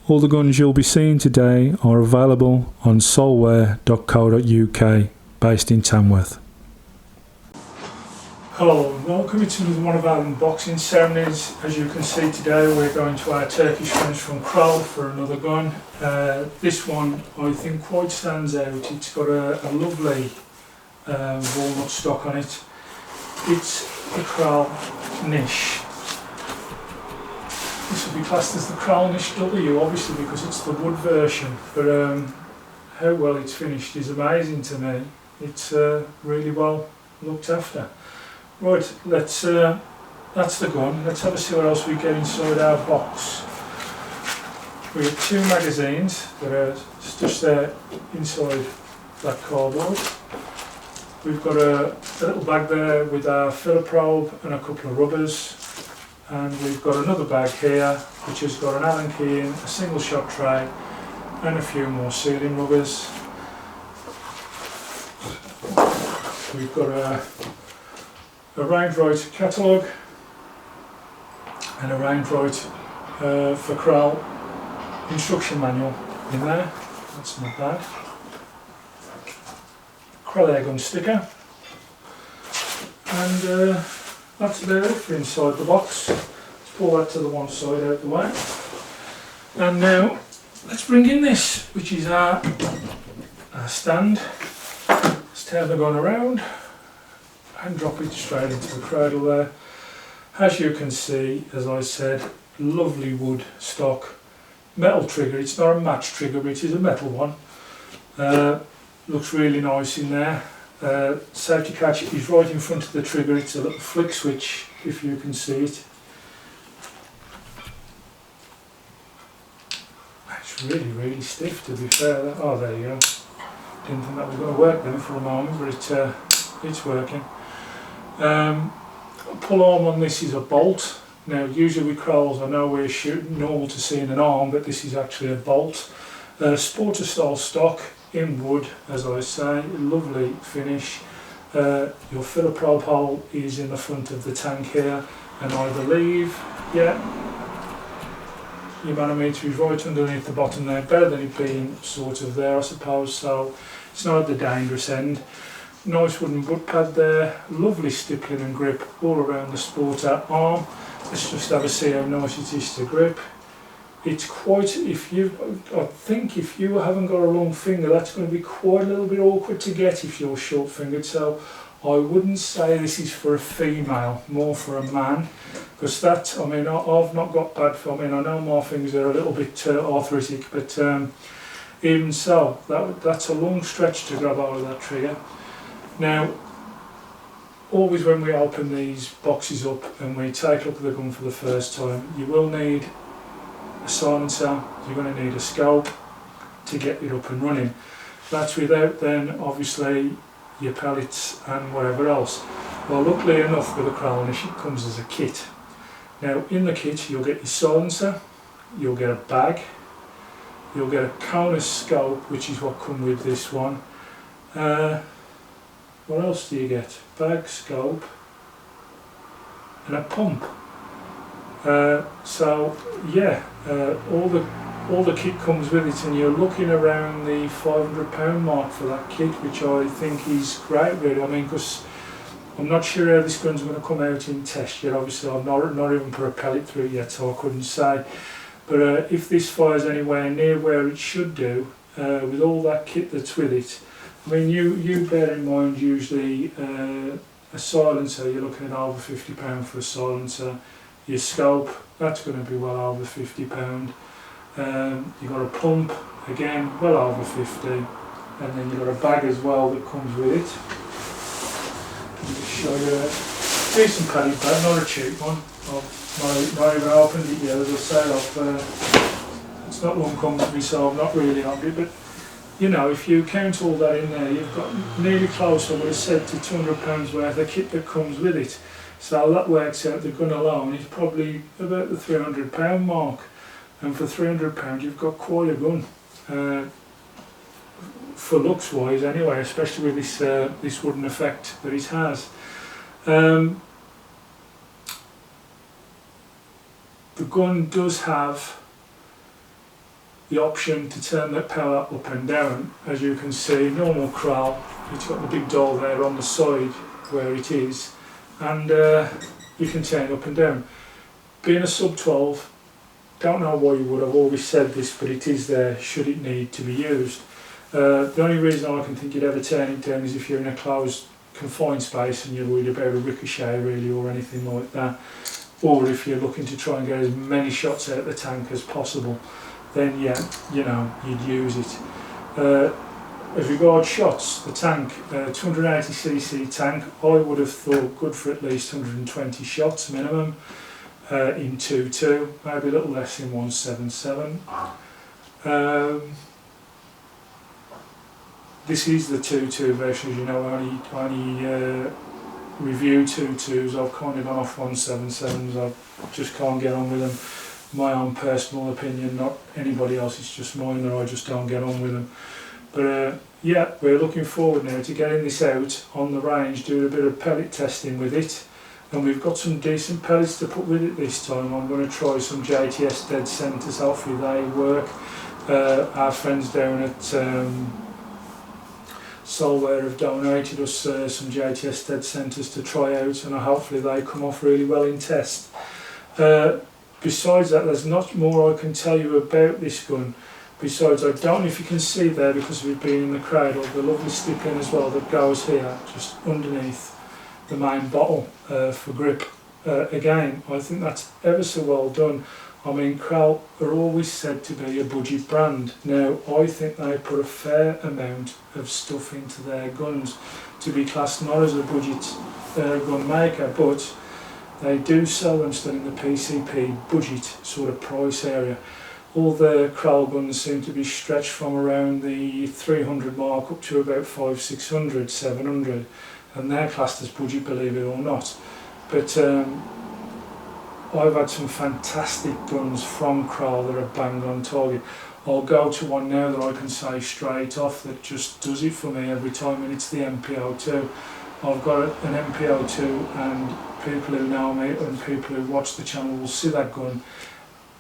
All the guns you'll be seeing today are available on solware.co.uk, based in Tamworth. Hello and welcome to another one of our unboxing ceremonies. As you can see today, we're going to our Turkish friends from Kral for another gun. This one I think quite stands out. It's got a lovely walnut stock on it. It's the Kral Nish. This will be classed as the Kral Nish W, obviously because it's the wood version, but how well it's finished is amazing to me. It's really well looked after. Right, that's the gun. Let's have a see what else we get inside our box. We have two magazines that are just there inside that cardboard. We've got a little bag there with our filler probe and a couple of rubbers. And we've got another bag here which has got an Allen key in, a single shot tray and a few more sealing rubbers. We've got a range right catalogue and a range right for Kral instruction manual in there. That's not bad. Kral air gun sticker, and that's about it for inside the box. Let's pull that to the one side out the way. And now let's bring in this, which is our stand. Let's turn the gun around and drop it straight into the cradle there. As you can see, as I said, lovely wood stock, metal trigger. It's not a match trigger, but it is a metal one. Looks really nice in there. Safety catch is right in front of the trigger. It's a little flick switch, if you can see it. It's really stiff, to be fair. Oh, there you go. Didn't think that was going to work then for a moment, but it's working. Pull arm on this is a bolt. Now usually with Krals I know we're normal to seeing an arm, but this is actually a bolt. Sporter style stock in wood, as I say, lovely finish. Your filler probe hole is in the front of the tank here, and I believe, yeah, your manometer is right underneath the bottom there, better than it being sort of there I suppose, so it's not at the dangerous end. Nice wooden butt pad there, lovely stippling and grip all around the sporter arm. Let's just have a see how nice it is to grip. It's quite, I think if you haven't got a long finger, that's going to be quite a little bit awkward to get if you're short fingered, so I wouldn't say this is for a female, more for a man, because that, I mean, I've not got bad for, I mean, I know my fingers are a little bit arthritic, but even so, that's a long stretch to grab out of that trigger. Now, always when we open these boxes up and we take a look at the gun for the first time, you will need a silencer, you're going to need a scope to get it up and running. That's without then obviously your pellets and whatever else. Well, luckily enough with the Kral Nish it comes as a kit. Now in the kit you'll get your silencer, you'll get a bag, you'll get a Konus scope, which is what comes with this one. What else do you get? Bag, scope and a pump. So yeah, all the kit comes with it, and you're looking around the £500 mark for that kit, which I think is great really. I mean, because I'm not sure how this gun's going to come out in test yet. Obviously I've not even put a pellet through it yet, so I couldn't say, but if this fires anywhere near where it should do, with all that kit that's with it, I mean, you bear in mind usually a silencer, you're looking at over £50 for a silencer. Your scope, that's going to be well over £50. You've got a pump, again, well over 50, and then you've got a bag as well that comes with it. I'll just show you a decent paddy bag, not a cheap one. I've not even opened it yet, as I say. It's not long come to me, so I'm not really happy, but you know, if you count all that in there, you've got nearly close, I would have said, to £200 worth of kit that comes with it. So that works out, the gun alone is probably about the £300 mark. And for £300 you've got quite a gun. For looks wise anyway, especially with this wooden effect that it has. The gun does have the option to turn that power up and down. As you can see, normal Kral, it's got the big dial there on the side where it is, and you can turn it up and down. Being a sub 12, don't know why you would, I've always said this, but it is there should it need to be used. The only reason I can think you'd ever turn it down is if you're in a closed, confined space and you're worried about a ricochet really or anything like that, or if you're looking to try and get as many shots out of the tank as possible, then yeah, you know, you'd use it. As regards shots, the tank, 280cc tank, I would have thought good for at least 120 shots minimum in 2.2, maybe a little less in 1.77. This is the 2.2 version, as you know. I only review 2.2s. I've kind of gone off 1.77s. I just can't get on with them. My own personal opinion, not anybody else. It's just mine that I just don't get on with them. But yeah, we're looking forward now to getting this out on the range, doing a bit of pellet testing with it. And we've got some decent pellets to put with it this time. I'm going to try some JTS dead centres. Hopefully they work. Our friends down at Solware have donated us some JTS dead centres to try out, and hopefully they come off really well in test. Besides that, there's not more I can tell you about this gun. Besides, I don't know if you can see there, because of it being in the cradle, the lovely stippling as well that goes here, just underneath the main bottle for grip. Again, I think that's ever so well done. I mean, Kral are always said to be a budget brand. Now, I think they put a fair amount of stuff into their guns to be classed not as a budget gun maker, but they do sell them still in the PCP budget sort of price area. All the Kral guns seem to be stretched from around the 300 mark up to about 500, 600, 700, and they're classed as budget, believe it or not. But I've had some fantastic guns from Kral that are bang on target. I'll go to one now that I can say straight off that just does it for me every time, and it's the MPO2. I've got an MPO2, and people who know me and people who watch the channel will see that gun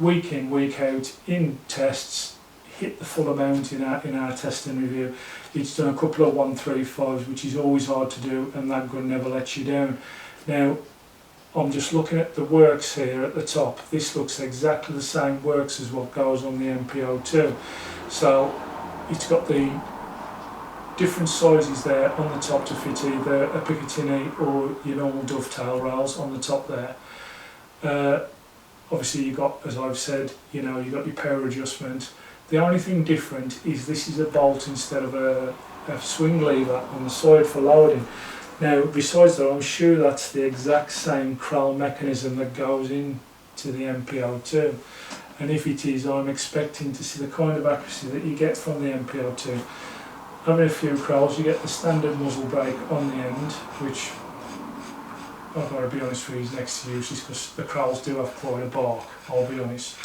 week in, week out in tests, hit the full amount in our testing review. It's done a couple of 135s, which is always hard to do, and that gun never lets you down. Now, I'm just looking at the works here at the top. This looks exactly the same works as what goes on the MPO2. So it's got the different sizes there on the top to fit either a Picatinny or your normal dovetail rails on the top there. Obviously you've got, as I've said, you know, you've got your power adjustment. The only thing different is this is a bolt instead of a swing lever on the side for loading. Now, besides that, I'm sure that's the exact same Kral mechanism that goes into the MPO2. And if it is, I'm expecting to see the kind of accuracy that you get from the MPO2. Having a few Krals, you get the standard muzzle brake on the end, which I've got to be honest with you, is next to useless because the Krals do have quite a bark, I'll be honest.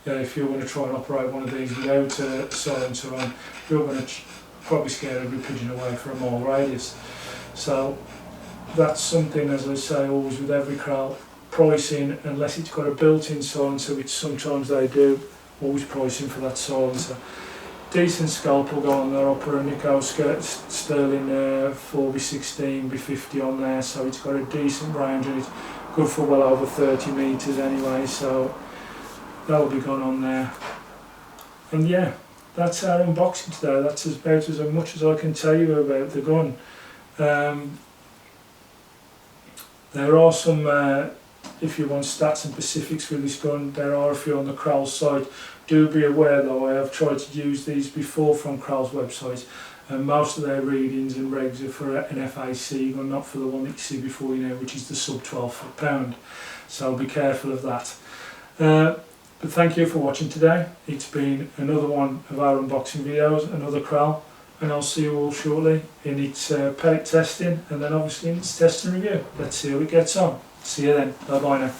Yeah, if you're going to try and operate one of these without a silencer on, you're going to probably scare every pigeon away for a mile radius. So that's something, as I say, always with every Kral, pricing, unless it's got a built-in silencer, which sometimes they do, always pricing for that silencer. Decent scope will go on there. I'll put a Nico Sterling 4B16, B50 on there, so it's got a decent range and it's good for well over 30 metres anyway, so that'll be gone on there. And yeah, that's our unboxing today. That's about as much as I can tell you about the gun. There are some, if you want stats and specifics with this gun, there are a few on the Kral site. Do be aware though, I have tried to use these before from Kral's website, and most of their readings and regs are for an FAC gun, not for the one that you see before you now, which is the sub 12 foot-pound. So be careful of that. But thank you for watching today. It's been another one of our unboxing videos, another Kral, and I'll see you all shortly in its pellet testing and then obviously in its test and review. Let's see how it gets on. See you then. Bye bye now.